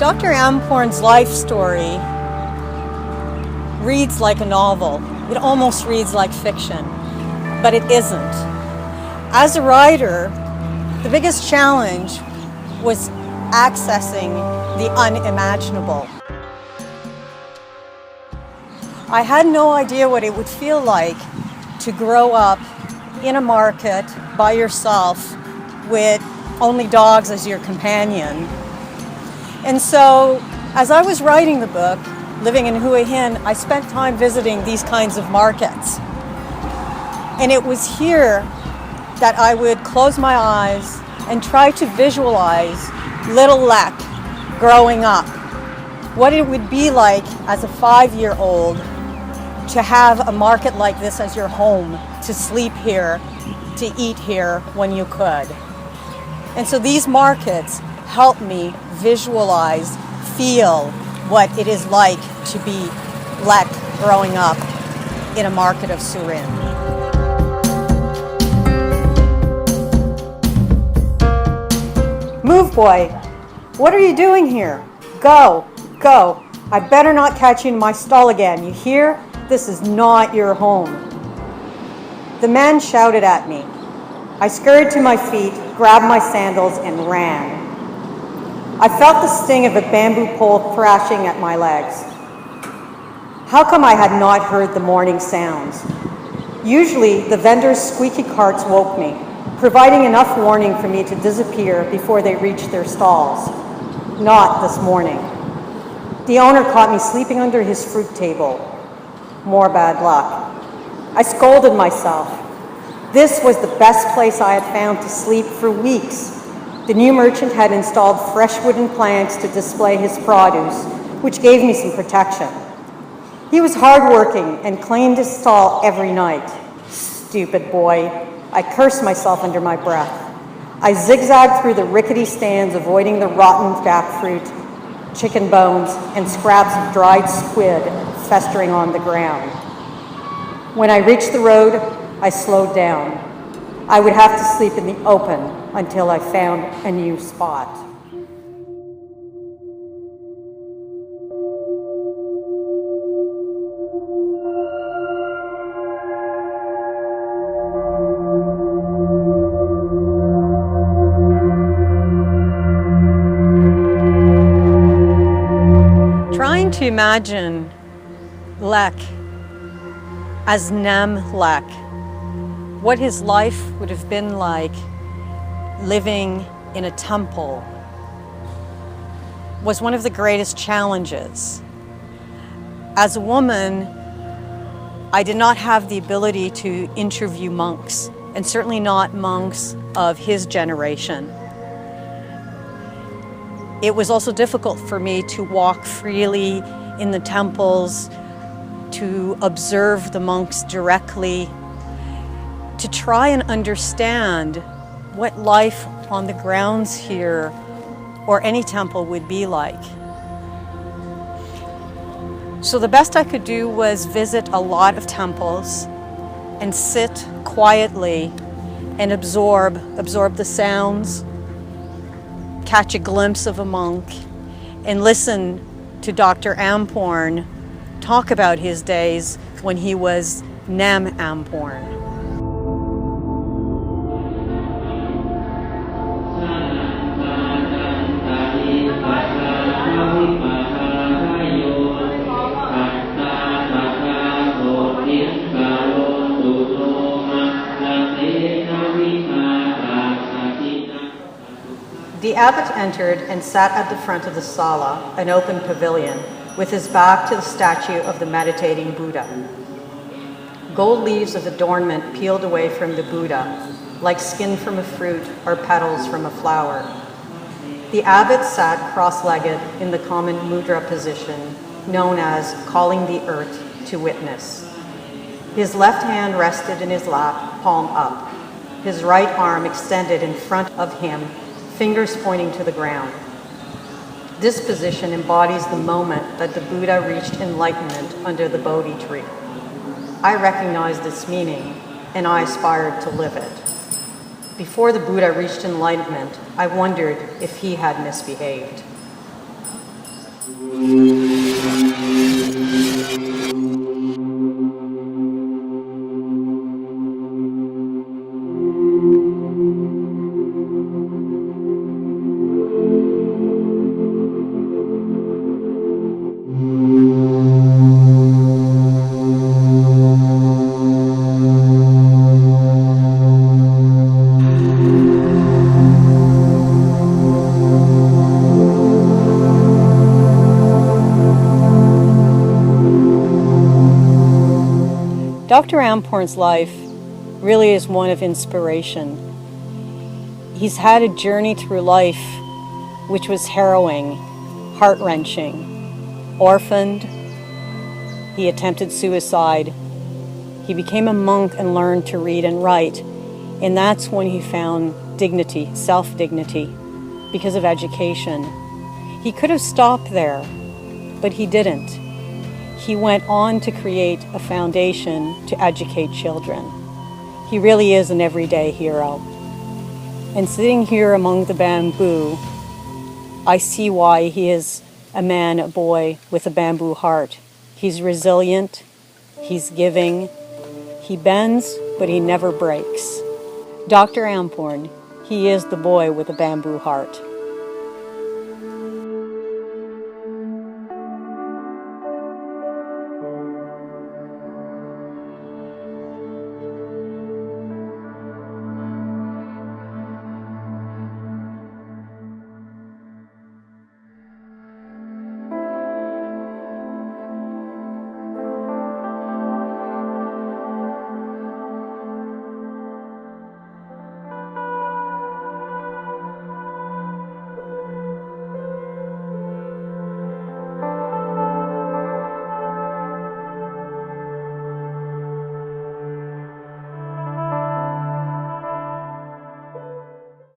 Dr. Amporn's life story reads like a novel. It almost reads like fiction, but it isn't. As a writer, the biggest challenge was accessing the unimaginable. I had no idea what it would feel like to grow up in a market by yourself with only dogs as your companion. And so, as I was writing the book, living in Hua Hin, I spent time visiting these kinds of markets. And it was here that I would close my eyes and try to visualize little Lek growing up. What it would be like as a 5-year-old to have a market like this as your home, to sleep here, to eat here when you could. And so these markets help me visualize, feel what it is like to be Lek growing up in a market of Surin. Move, boy. What are you doing here? Go, go. I better not catch you in my stall again. You hear? This is not your home. The man shouted at me. I scurried to my feet, grabbed my sandals, and ran. I felt the sting of a bamboo pole thrashing at my legs. How come I had not heard the morning sounds? Usually, the vendors' squeaky carts woke me, providing enough warning for me to disappear before they reached their stalls. Not this morning. The owner caught me sleeping under his fruit table. More bad luck. I scolded myself. This was the best place I had found to sleep for weeks. The new merchant had installed fresh wooden planks to display his produce, which gave me some protection. He was hardworking and cleaned his stall every night. Stupid boy. I cursed myself under my breath. I zigzagged through the rickety stands, avoiding the rotten jackfruit, chicken bones, and scraps of dried squid festering on the ground. When I reached the road, I slowed down. I would have to sleep in the open until I found a new spot. Trying to imagine Lek as Nam Lek, what his life would have been like living in a temple, was one of the greatest challenges. As a woman, I did not have the ability to interview monks, and certainly not monks of his generation. It was also difficult for me to walk freely in the temples, to observe the monks directly, to try and understand what life on the grounds here or any temple would be like. So the best I could do was visit a lot of temples and sit quietly and absorb the sounds, catch a glimpse of a monk, and listen to Dr. Amporn talk about his days when he was Nam Amporn. The abbot entered and sat at the front of the sala, an open pavilion, with his back to the statue of the meditating Buddha. Gold leaves of adornment peeled away from the Buddha, like skin from a fruit or petals from a flower. The abbot sat cross-legged in the common mudra position, known as calling the earth to witness. His left hand rested in his lap, palm up. His right arm extended in front of him, fingers pointing to the ground. This position embodies the moment that the Buddha reached enlightenment under the Bodhi tree. I recognized its meaning, and I aspired to live it. Before the Buddha reached enlightenment, I wondered if he had misbehaved. Dr. Amporn's life really is one of inspiration. He's had a journey through life which was harrowing, heart-wrenching. Orphaned, he attempted suicide. He became a monk and learned to read and write. And that's when he found dignity, self-dignity, because of education. He could have stopped there, but he didn't. He went on to create a foundation to educate children. He really is an everyday hero. And sitting here among the bamboo, I see why he is a man, a boy with a bamboo heart. He's resilient, he's giving, he bends, but he never breaks. Dr. Amporn, he is the boy with a bamboo heart.